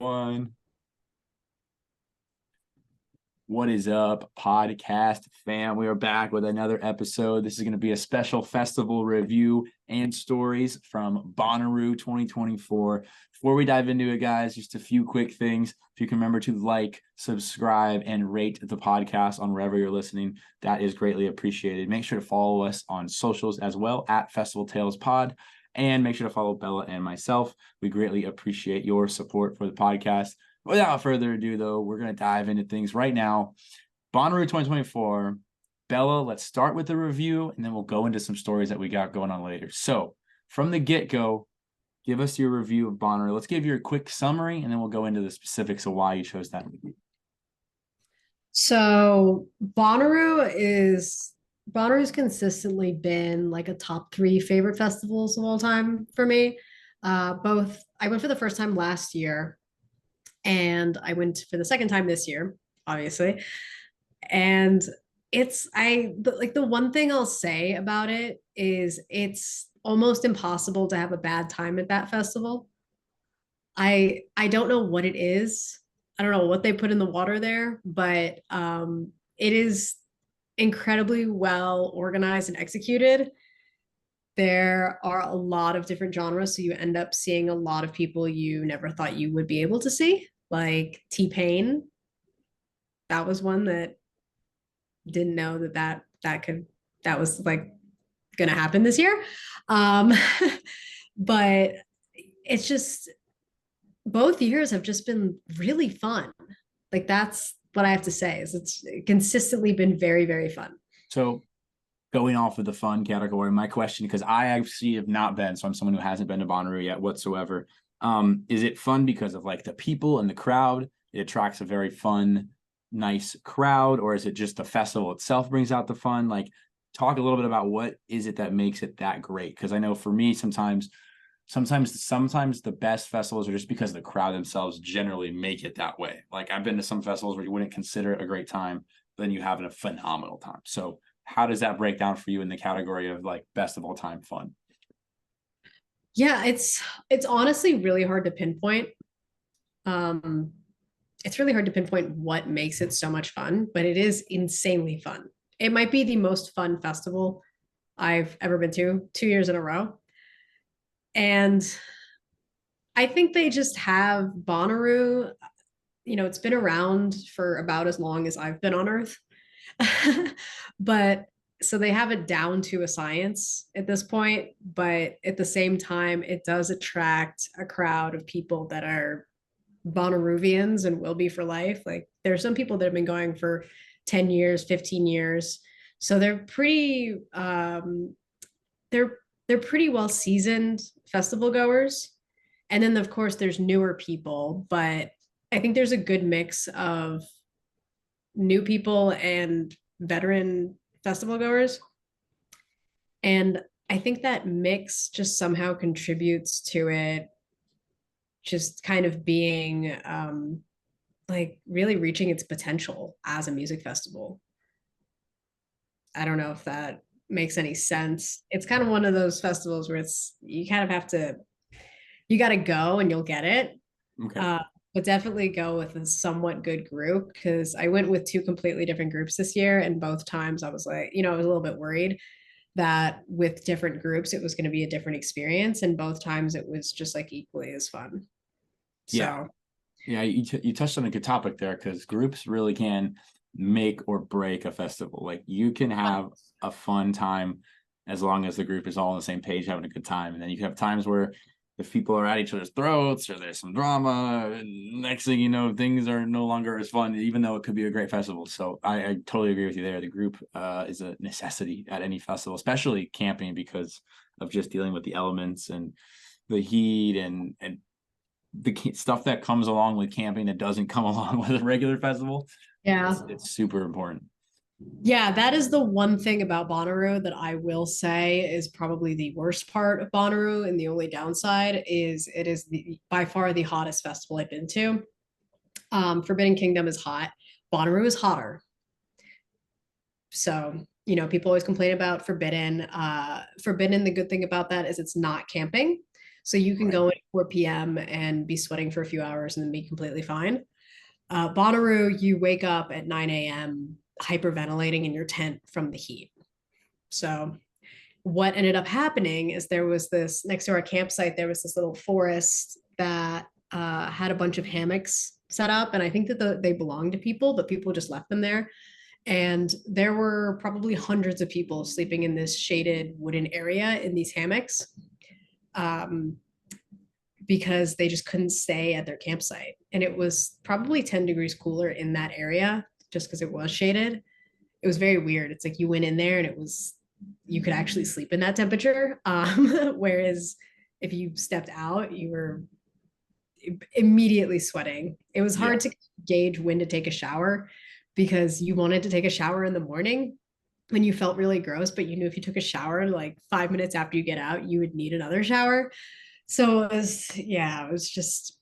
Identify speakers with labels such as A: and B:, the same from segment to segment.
A: One. What is up, podcast fam? We are back with another episode. This is going to be a special festival review and stories from Bonaroo 2024. Before we dive into it, guys, just a few quick things. If you can remember to like, subscribe, and rate the podcast on wherever you're listening, that is greatly appreciated. Make sure to follow us on socials as well at Festival Tales Pod, and make sure to follow Bella and myself. We greatly appreciate your support for the podcast. Without further ado, though, we're going to dive into things right now. Bonaroo 2024. Bella, let's start with the review, and then we'll go into some stories that we got going on later. So, from the get-go, give us your review of Bonaroo. Let's give you a quick summary, and then we'll go into the specifics of why you chose that movie.
B: So Bonnaroos consistently been like a top 3 favorite festivals of all time for me. Both I went for the first time last year, and I went for the second time this year, obviously. And the one thing I'll say about it is it's almost impossible to have a bad time at that festival. I don't know what it is. I don't know what they put in the water there, but it is incredibly well organized and executed. There are a lot of different genres, so you end up seeing a lot of people you never thought you would be able to see, like T-Pain. That was one that didn't know that was like gonna happen this year. Um, but it's just both years have just been really fun. Like that's what I have to say is it's consistently been very, very fun.
A: So, going off of the fun category, my question, because I actually have not been, so I'm someone who hasn't been to Bonnaroo yet whatsoever. Is it fun because of like the people and the crowd? It attracts a very fun, nice crowd, or is it just the festival itself brings out the fun? Like, talk a little bit about what is it that makes it that great? Because I know for me, sometimes the best festivals are just because the crowd themselves generally make it that way. Like I've been to some festivals where you wouldn't consider it a great time, but then you have a phenomenal time. So how does that break down for you in the category of like best of all time fun?
B: Yeah, it's honestly really hard to pinpoint. Um, it's really hard to pinpoint what makes it so much fun, but it is insanely fun. It might be the most fun festival I've ever been to 2 years in a row. And I think they just have Bonnaroo, it's been around for about as long as I've been on Earth. But so they have it down to a science at this point, but at the same time, it does attract a crowd of people that are Bonnaroovians and will be for life. Like there are some people that have been going for 10 years, 15 years. So they're they're pretty well seasoned festival goers. And then of course there's newer people, but I think there's a good mix of new people and veteran festival goers. And I think that mix just somehow contributes to it just kind of being like really reaching its potential as a music festival. I don't know if that makes any sense. It's kind of one of those festivals where it's you kind of have to you got to go and you'll get it.
A: Okay.
B: Uh, but definitely go with a somewhat good group because I went with 2 completely different groups this year, and both times I was like, I was a little bit worried that with different groups it was going to be a different experience, and both times it was just like equally as fun.
A: Yeah.
B: So
A: Yeah. You touched on a good topic there because groups really can make or break a festival. Like you can have a fun time as long as the group is all on the same page having a good time. And then you can have times where if people are at each other's throats or there's some drama, and next thing you know, things are no longer as fun, even though it could be a great festival. So I totally agree with you there. The group is a necessity at any festival, especially camping, because of just dealing with the elements and the heat and the stuff that comes along with camping that doesn't come along with a regular festival.
B: yeah.
A: It's super important.
B: Yeah, that is the one thing about Bonaroo that I will say is probably the worst part of Bonaroo, and the only downside is it is by far the hottest festival I've been to. Forbidden Kingdom is hot. Bonaroo is hotter. So, people always complain about Forbidden. Forbidden, the good thing about that is it's not camping. So you can
A: Right.
B: go at 4 p.m. and be sweating for a few hours and then be completely fine. Bonaroo, you wake up at 9 a.m. hyperventilating in your tent from the heat. So what ended up happening is there was this next to our campsite, there was this little forest that had a bunch of hammocks set up. And I think that they belonged to people, but people just left them there. And there were probably hundreds of people sleeping in this shaded wooden area in these hammocks um, because they just couldn't stay at their campsite. And it was probably 10 degrees cooler in that area just because it was shaded. It was very weird. It's like you went in there and it was, you could actually sleep in that temperature. Whereas if you stepped out, you were immediately sweating. It was
A: Yeah.
B: hard to gauge when to take a shower because you wanted to take a shower in the morning when you felt really gross, but you knew if you took a shower like 5 minutes after you get out, you would need another shower. So it was, yeah, it was just,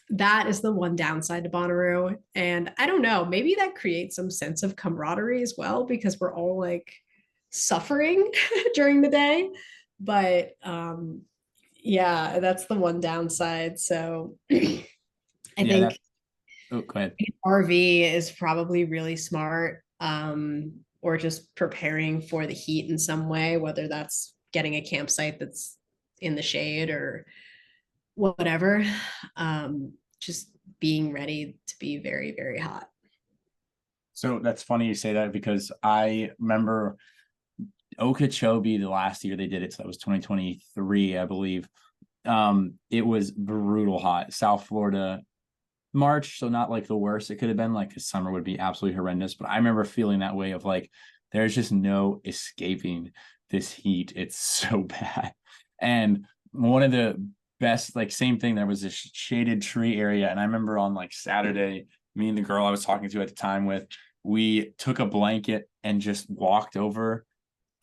B: that is the one downside to Bonnaroo. And I don't know, maybe that creates some sense of camaraderie as well because we're all like suffering during the day. But yeah, that's the one downside. So I
A: Yeah,
B: think
A: that oh go ahead.
B: RV is probably really smart, or just preparing for the heat in some way, whether that's getting a campsite that's in the shade or whatever. Just being ready to be very, very hot.
A: So that's funny you say that because I remember Okeechobee the last year they did it. So that was 2023, I believe. It was brutal hot. South Florida, March, so not like the worst it could have been. Like summer would be absolutely horrendous. But I remember feeling that way of like, there's just no escaping this heat. It's so bad. And one of the best, like same thing, there was this shaded tree area. And I remember on like Saturday, me and the girl I was talking to at the time with, we took a blanket and just walked over,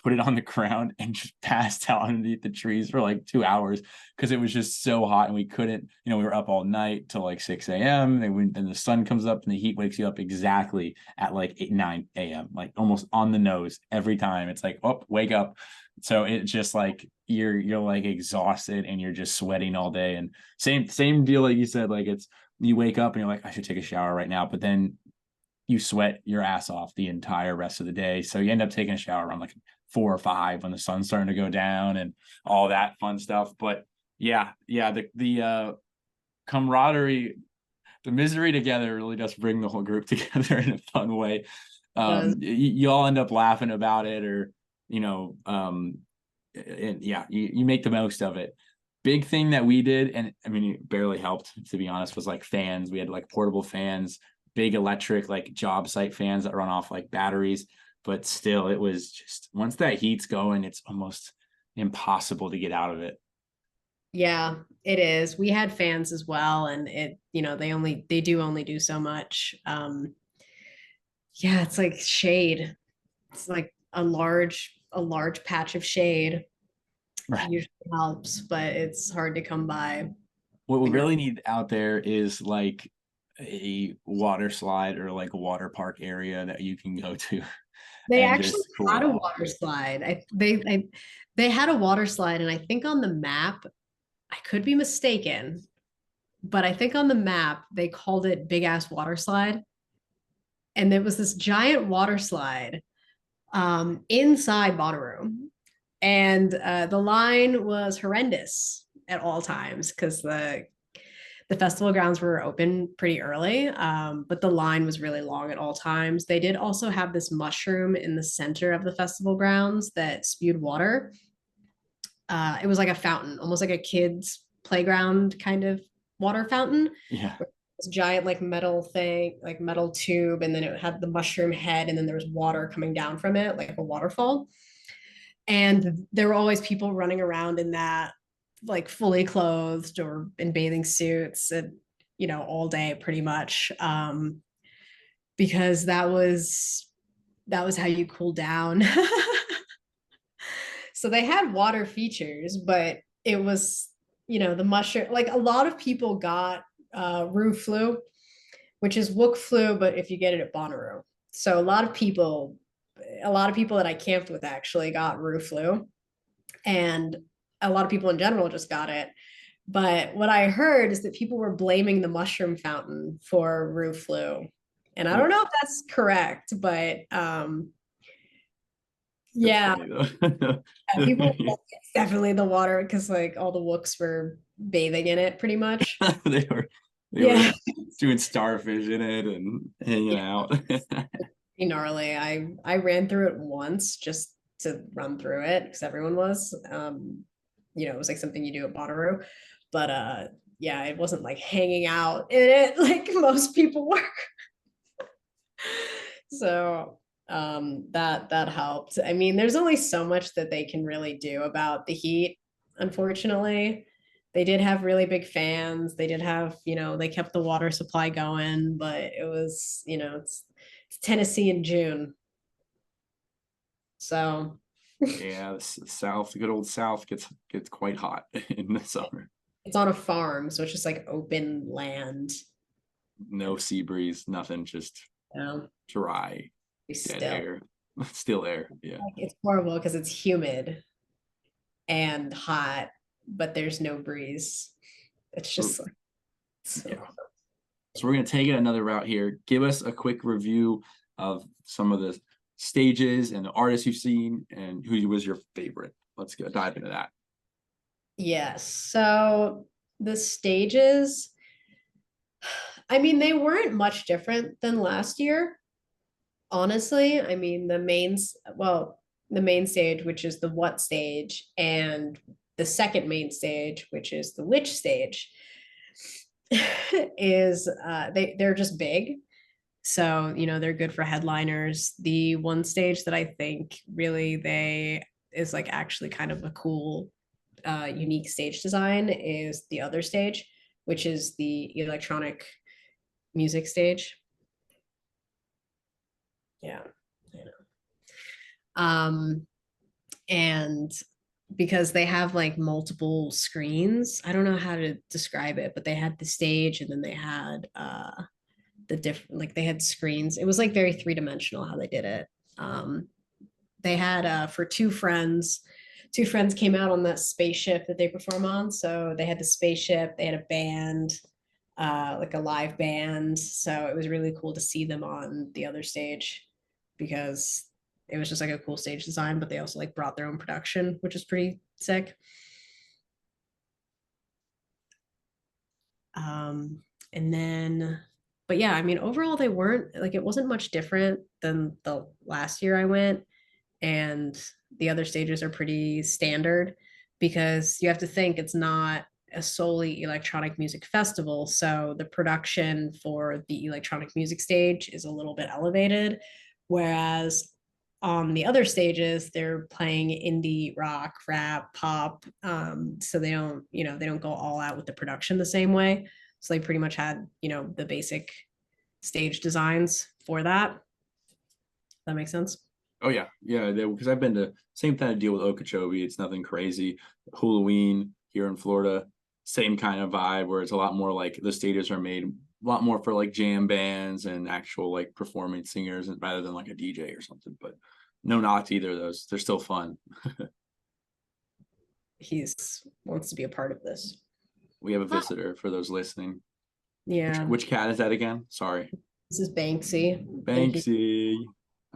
A: put it on the ground and just passed out underneath the trees for like 2 hours because it was just so hot and we couldn't, we were up all night till like 6 a.m. And the sun comes up and the heat wakes you up exactly at like 8, 9 a.m. like almost on the nose every time. It's like, oh, wake up. So it's just like you're like exhausted and you're just sweating all day. And same deal like you said, like it's you wake up and you're like, I should take a shower right now. But then you sweat your ass off the entire rest of the day. So you end up taking a shower around like 4 or 5 when the sun's starting to go down and all that fun stuff. But yeah, the camaraderie, the misery together really does bring the whole group together in a fun way.
B: It does.
A: You all end up laughing about it, or and yeah, you make the most of it. Big thing that we did, and I mean, it barely helped to be honest, was like fans. We had like portable fans, big electric like job site fans that run off like batteries, but still it was just once that heat's going, it's almost impossible to get out of it.
B: Yeah, it is. We had fans as well, and they do only do so much. Yeah, it's like shade. It's like a large patch of shade
A: Right.
B: usually helps, but it's hard to come by
A: What we
B: when you're.
A: really need out there is like a water slide or like a water park area that you can go to
B: They
A: and
B: actually
A: just cool
B: had
A: it
B: a
A: off.
B: water slide. They had a water slide, and I think on the map, I could be mistaken, but I think on the map they called it Big Ass Water Slide, and it was this giant water slide inside Bonaroo, and the line was horrendous at all times because the festival grounds were open pretty early, but the line was really long at all times. They did also have this mushroom in the center of the festival grounds that spewed water. It was like a fountain, almost like a kid's playground kind of water fountain.
A: Yeah.
B: This giant like metal thing, like metal tube, and then it had the mushroom head, and then there was water coming down from it, like a waterfall. And there were always people running around in that, like fully clothed or in bathing suits, and all day pretty much, because that was how you cool down. So they had water features, but it was, the mushroom. Like a lot of people got roo flu, which is Wook flu, but if you get it at Bonaroo. So a lot of people that I camped with actually got roo flu, and a lot of people in general just got it. But what I heard is that people were blaming the mushroom fountain for roof flu. And I don't know if that's correct, but
A: That's
B: yeah,
A: funny though.
B: yeah, people it's definitely the water because like all the wooks were bathing in it pretty much.
A: they were they were
B: Yeah.
A: doing starfish in it and hanging
B: Yeah,
A: out.
B: pretty gnarly. I ran through it once just to run through it because everyone was. It was like something you do at Bonaroo. But yeah, it wasn't like hanging out in it like most people were. So that helped. I mean, there's only so much that they can really do about the heat, unfortunately. They did have really big fans. They did have, they kept the water supply going, but it was, it's Tennessee in June. So
A: Yeah, the South, the good old South gets quite hot in the summer.
B: it's on a farm, so it's just like open land.
A: No sea breeze, nothing, just dry, dead
B: Still,
A: air, still air. Yeah.
B: like, it's horrible because it's humid and hot, but there's no breeze. It's
A: So,
B: just like so.
A: yeah. So we're gonna take it another route here. Give us a quick review of some of the stages and the artists you've seen and who was your favorite. Let's go dive into that.
B: Yes. So the stages, I mean, they weren't much different than last year. Honestly, I mean, the main stage, which is the what stage, and the second main stage, which is the which stage, is they're just big. So, they're good for headliners. The one stage that I think really they is like actually kind of a cool unique stage design is the other stage, which is the electronic music stage. Yeah. Um, and because they have like multiple screens, I don't know how to describe it, but they had the stage and then they had the different like they had screens. It was like very three-dimensional how they did it. They had for two friends came out on that spaceship that they perform on. So they had the spaceship, they had a band, like a live band. So it was really cool to see them on the other stage because it was just like a cool stage design, but they also like brought their own production, which is pretty sick. And then, but yeah, I mean, overall, they weren't like it wasn't much different than the last year I went. And the other stages are pretty standard because you have to think it's not a solely electronic music festival. So the production for the electronic music stage is a little bit elevated. Whereas on the other stages, they're playing indie rock, rap, pop. So they don't go all out with the production the same way. So they pretty much had, the basic stage designs for that. That makes sense.
A: Oh yeah, yeah. Because I've been to same kind of deal with Okeechobee. It's nothing crazy. Halloween here in Florida, same kind of vibe where it's a lot more like the stages are made a lot more for like jam bands and actual like performing singers rather than like a DJ or something. But no knock to either of those. They're still fun.
B: He's wants to be a part of this.
A: We have a visitor for those listening.
B: Yeah.
A: Which cat is that again? Sorry.
B: This is Banksy.
A: Banksy.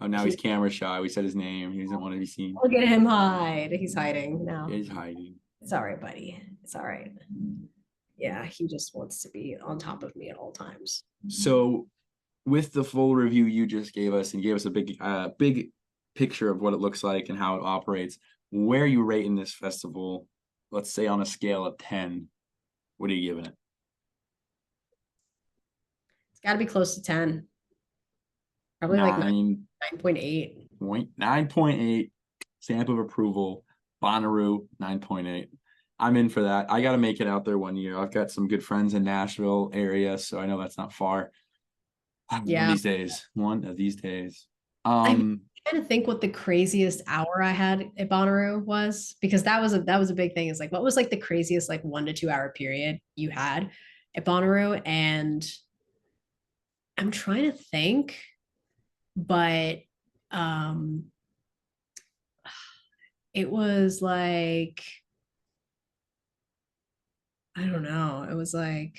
A: Oh, now he's camera shy. We said his name. He doesn't want to be seen.
B: Look at him hide. He's hiding now.
A: He's hiding.
B: It's all right, buddy. It's all right. Yeah, he just wants to be on top of me at all times.
A: So, with the full review you just gave us and gave us a big picture of what it looks like and how it operates, where are you rating this festival? Let's say on a scale of 10, what are you giving it?
B: It's got to be close to 10. Probably like 9.8.
A: 9.8. Stamp of approval. Bonaroo 9.8. I'm in for that. I got to make it out there one year. I've got some good friends in Nashville area, so I know that's not far.
B: Yeah.
A: One of these days.
B: I'm trying to think what the craziest hour I had at Bonaroo was because that was a big thing. Is like what was like the craziest like 1 to 2 hour period you had at Bonaroo, and I'm trying to think, but it was like I don't know. It was like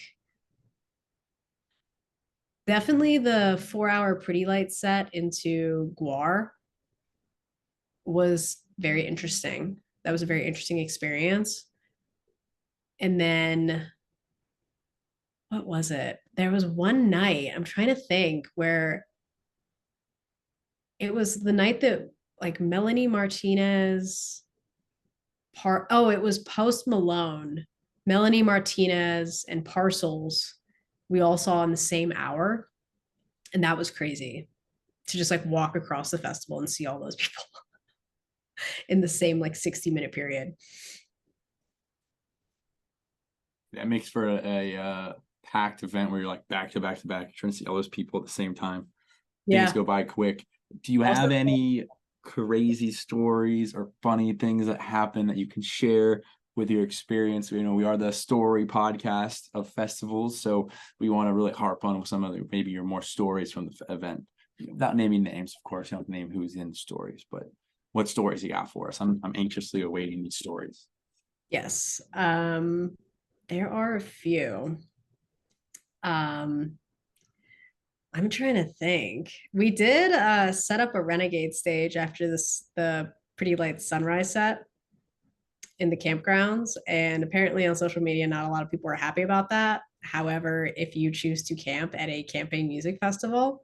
B: definitely the 4 hour pretty light set into Guar was very interesting. That was a very interesting experience. And then what was it? There was one night, I'm trying to think, where it was the night that like Melanie Martinez it was Post Malone, Melanie Martinez, and Parcels. We all saw in the same hour. And that was crazy to just like walk across the festival and see all those people in the same like 60-minute period.
A: That makes for a packed event where you're like back to back to back, trying to see all those people at the same time. Things
B: Yeah.
A: go by quick. Do you
B: Also,
A: have any crazy stories or funny things that happen that you can share with your experience? You know, we are the story podcast of festivals, so we want to really harp on some of maybe your more stories from the event, without naming names, of course. You don't have to name who's in the stories, but what stories you got for us? I'm anxiously awaiting these stories.
B: yes. There are a few. Um, I'm trying to think. We did set up a renegade stage after the pretty light sunrise set in the campgrounds. And apparently on social media, not a lot of people are happy about that. However, if you choose to camp at a camping music festival,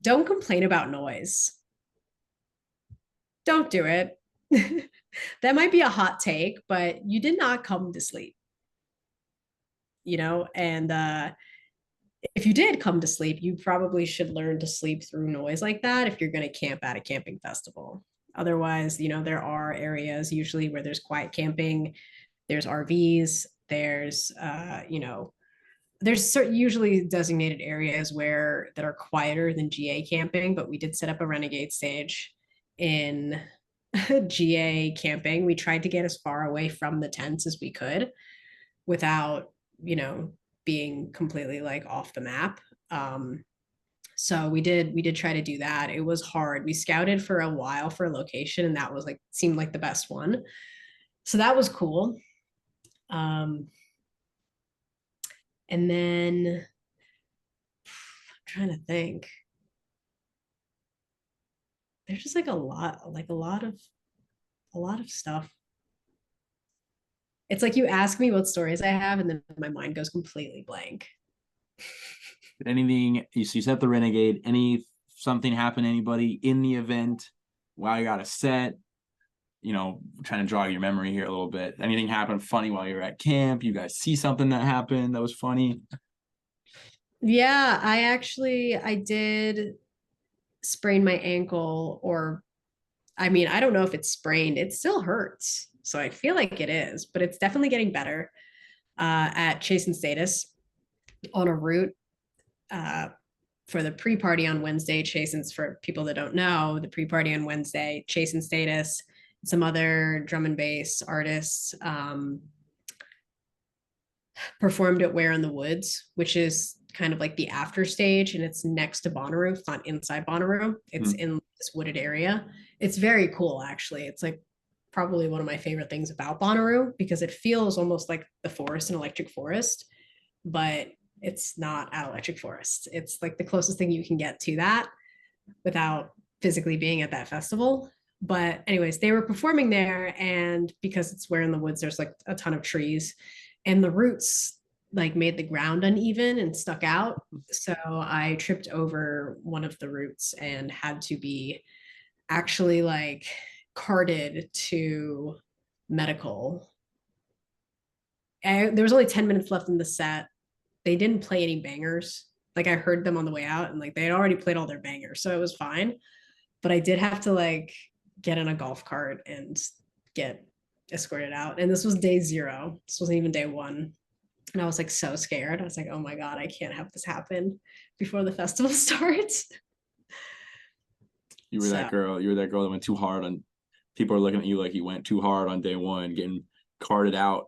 B: don't complain about noise. Don't do it. That might be a hot take, but you did not come to sleep, and if you did come to sleep, you probably should learn to sleep through noise like that if you're going to camp at a camping festival. Otherwise, there are areas usually where there's quiet camping, there's RVs, there's certain usually designated areas where that are quieter than GA camping, but we did set up a renegade stage in GA camping. We tried to get as far away from the tents as we could without, being completely like off the map. So we did try to do that. It was hard. We scouted for a while for a location, and that was like seemed like the best one. So that was cool. And then I'm trying to think. There's just like a lot of stuff. It's like you ask me what stories I have, and then my mind goes completely blank.
A: Anything you set the renegade? Something happen to anybody in the event while you got a set? Trying to jog your memory here a little bit. Anything happened funny while you're at camp? You guys see something that happened that was funny?
B: Yeah, I did sprain my ankle, or I mean, I don't know if it's sprained. It still hurts. So I feel like it is, but it's definitely getting better. At Chase and Status on a route for the pre-party on Wednesday. Chase, and for people that don't know, the pre-party on Wednesday, Chase and Status, some other drum and bass artists performed at Where in the Woods, which is kind of like the after stage, and it's next to Bonaroo. It's not inside Bonaroo. It's in this wooded area. It's very cool, actually. It's like probably one of my favorite things about Bonaroo because it feels almost like the forest in Electric Forest, but it's not at Electric Forest. It's like the closest thing you can get to that without physically being at that festival. But anyways, they were performing there, and because it's Where in the Woods, there's like a ton of trees, and the roots like made the ground uneven and stuck out. So I tripped over one of the roots and had to be actually like carted to medical. There was only 10 minutes left in the set. They didn't play any bangers. Like I heard them on the way out, and like they had already played all their bangers, so it was fine. But I did have to like get in a golf cart and get escorted out. And this was day 0. This wasn't even day 1. And I was like so scared. I was like, oh my God, I can't have this happen before the festival starts.
A: You were that girl. You were that girl that went too hard on. People are looking at you like you went too hard on day 1, getting carted out.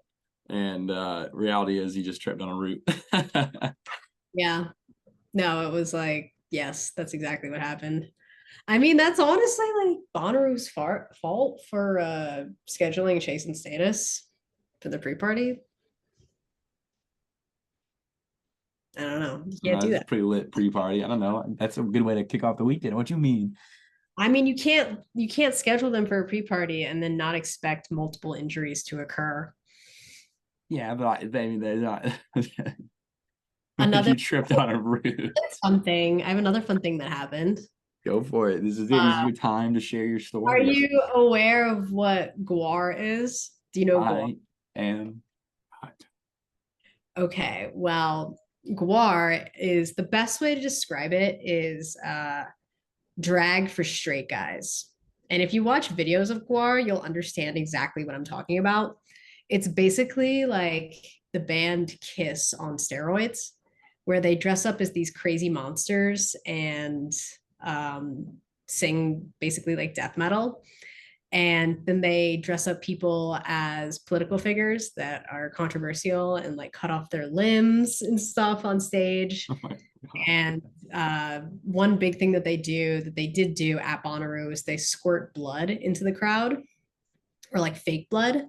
A: And reality is you just tripped on a route.
B: Yeah. No, it was like, yes, that's exactly what happened. I mean, that's honestly like Bonaroo's fault for scheduling Chase and Status. For the pre-party? I don't know. You can't do
A: It's a
B: that.
A: pretty lit pre-party. I don't know. That's a good way to kick off the weekend. What you mean?
B: I mean, you can't schedule them for a pre-party and then not expect multiple injuries to occur.
A: Yeah, but I mean, they're not.
B: Another
A: You tripped on a root.
B: fun thing. I have another fun thing that happened.
A: Go for it. This is it. This is
B: Uh,
A: your time to share your
B: are
A: stories.
B: you aware of what guar is? Do you know guar?
A: I am hot.
B: Okay, well, guar is the best way to describe it is drag for straight guys. And if you watch videos of guar, you'll understand exactly what I'm talking about. It's basically like the band Kiss on steroids, where they dress up as these crazy monsters and um, sing basically like death metal. And then they dress up people as political figures that are controversial and like cut off their limbs and stuff on stage.
A: Oh my God.
B: And one big thing that they did do at Bonaroo is they squirt blood into the crowd, or like fake blood.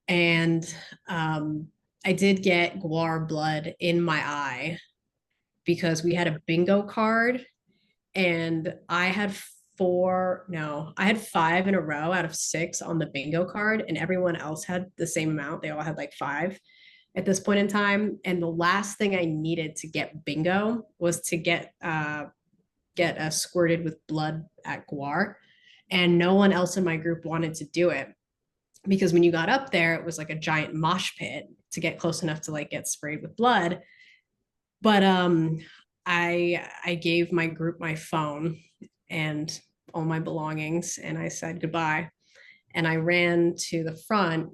B: And I did get guar blood in my eye because we had a bingo card, and I had 5 in a row out of 6 on the bingo card, and everyone else had the same amount. They all had like 5 at this point in time. And the last thing I needed to get bingo was to get squirted with blood at guar. And no one else in my group wanted to do it because when you got up there, it was like a giant mosh pit to get close enough to like get sprayed with blood. But I gave my group my phone and all my belongings, and I said goodbye. And I ran to the front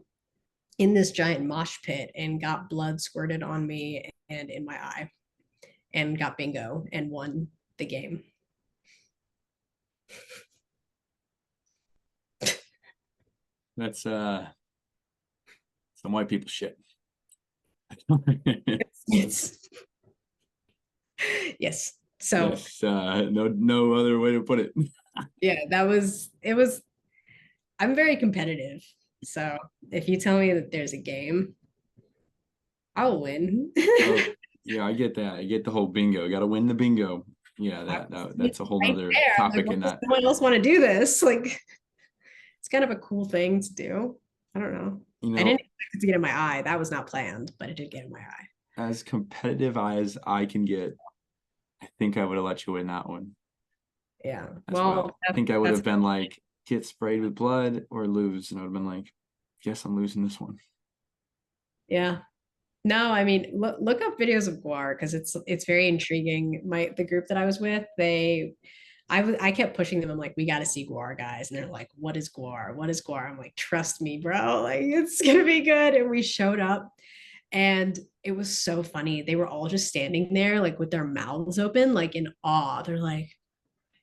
B: in this giant mosh pit and got blood squirted on me and in my eye, and got bingo and won the game.
A: That's some white people shit.
B: It's yes. So
A: Yes, no other way to put it.
B: yeah, it was I'm very competitive. So if you tell me that there's a game, I'll win.
A: Oh, yeah, I get that. I get the whole bingo. Got to win the bingo. Yeah, that's a whole
B: right
A: nother
B: there. I'm
A: topic
B: like,
A: in
B: does
A: that.
B: someone else want to do this? Like, it's kind of a cool thing to do. I don't know.
A: You
B: I didn't
A: know,
B: expect it to get in my eye. That was not planned, but it did get in my eye.
A: as competitive as I can get, I think I would have let you win that one
B: Yeah.
A: as well. I think I would
B: that's
A: have been like, get sprayed with blood or lose. And I would have been like, guess I'm losing this one.
B: yeah. No, I mean, look up videos of guar because it's very intriguing. The group that I was with, I kept pushing them. I'm like, we got to see guar, guys, and they're like, what is guar? What is guar? I'm like, trust me, bro, like it's gonna be good. And we showed up, and it was so funny. They were all just standing there, like with their mouths open, like in awe. They're like,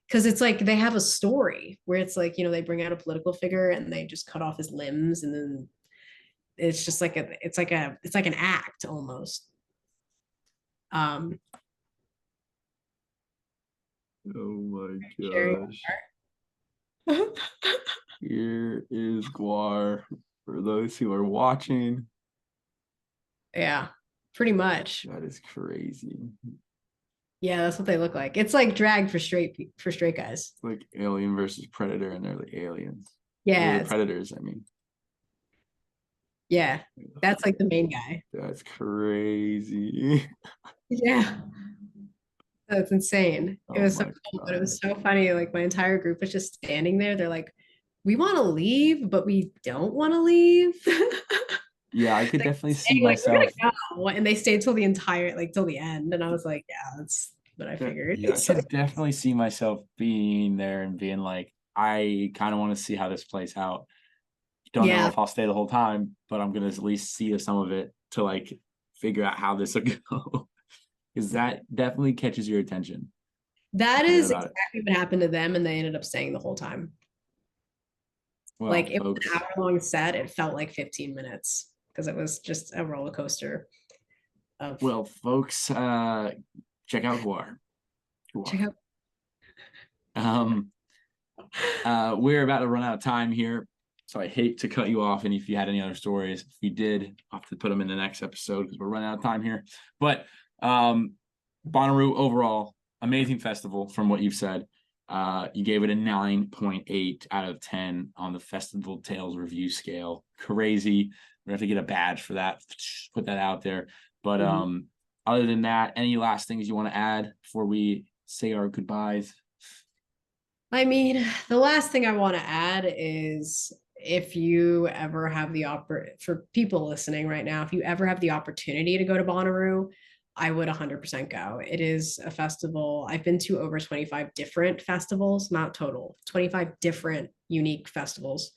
B: because it's like they have a story where it's like, they bring out a political figure and they just cut off his limbs, and then it's just like it's like an act almost. Um,
A: Oh my
B: sharing.
A: gosh. Here is Guar for those who are watching.
B: Yeah, pretty much.
A: That is crazy.
B: Yeah, that's what they look like. It's like drag for straight guys.
A: It's like Alien versus Predator, and they're the aliens. They're
B: Yeah,
A: the predators, I mean.
B: yeah, that's like the main guy.
A: That's crazy.
B: Yeah, that's insane. It
A: Oh
B: was so
A: my
B: cool, but it
A: God.
B: was so funny. Like my entire group was just standing there. They're like, "We want to leave, but we don't want to leave."
A: Yeah, I could
B: Like,
A: definitely see
B: saying, like, we're
A: myself.
B: gonna go, and they stayed till the entire, like till the end, and I was like, "Yeah, that's what I figured."
A: Yeah, I
B: So,
A: could definitely see myself being there and being like, I kind of want to see how this plays out. Don't know
B: yeah,
A: if I'll stay the whole time, but I'm gonna at least see some of it to like figure out how this will go. Because that definitely catches your attention.
B: that
A: No doubt
B: is
A: about it.
B: exactly what happened to them, and they ended up staying the whole time.
A: Well,
B: Like it was
A: folks,
B: an hour long set. It felt like 15 minutes because it was just a roller coaster of
A: folks, check out Guar.
B: check out.
A: Um, we're about to run out of time here. So I hate to cut you off. And if you had any other stories, if you did, I'll have to put them in the next episode because we're running out of time here. But Bonaroo overall, amazing festival from what you've said. You gave it a 9.8 out of 10 on the Festival Tales review scale. Crazy. We're gonna have to get a badge for that. Put that out there. But other than that, any last things you want to add before we say our goodbyes?
B: I mean, the last thing I want to add is if you ever have the for people listening right now, if you ever have the opportunity to go to Bonnaroo, I would 100% go. It is a festival. I've been to over 25 different festivals, not total, 25 different unique festivals.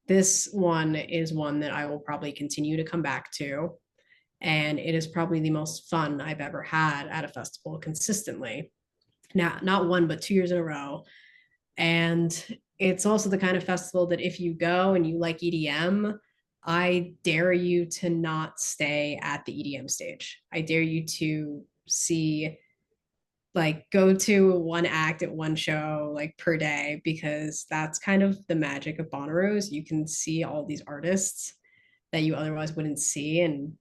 B: This one is one that I will probably continue to come back to. And it is probably the most fun I've ever had at a festival consistently. Now, not one, but 2 years in a row. And it's also the kind of festival that if you go and you like EDM, I dare you to not stay at the EDM stage. I dare you to see, like, go to one act at one show, like, per day, because that's kind of the magic of Bonnaroos. You can see all these artists that you otherwise wouldn't see. And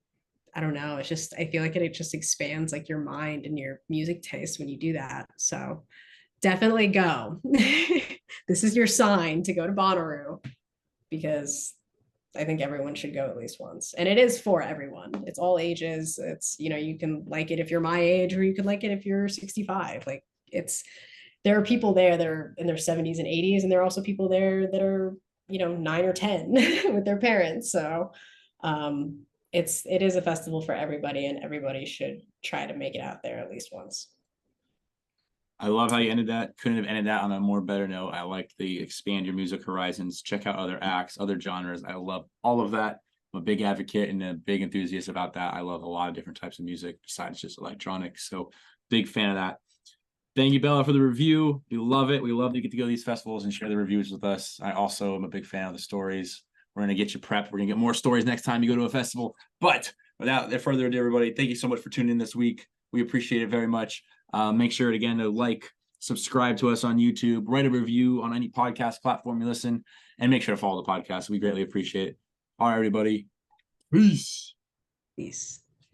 B: I don't know, it's just, I feel like it just expands like your mind and your music taste when you do that. So definitely go. This is your sign to go to Bonaroo, because I think everyone should go at least once. And it is for everyone. It's all ages. It's, you can like it if you're my age, or you can like it if you're 65. Like, there are people there that are in their 70s and 80s, and there are also people there that are, 9 or 10 with their parents. So it is a festival for everybody, and everybody should try to make it out there at least once.
A: I love how you ended that. Couldn't have ended that on a more better note. I like the expand your music horizons, check out other acts, other genres. I love all of that. I'm a big advocate and a big enthusiast about that. I love a lot of different types of music besides just electronic. So big fan of that. Thank you, Bella, for the review. We love it. We love to get to go to these festivals and share the reviews with us. I also am a big fan of the stories. We're going to get you prepped. We're going to get more stories next time you go to a festival. But without further ado, everybody, thank you so much for tuning in this week. We appreciate it very much. Make sure, again, to like, subscribe to us on YouTube, write a review on any podcast platform you listen, and make sure to follow the podcast. We greatly appreciate it. All right, everybody. Peace.
B: Peace.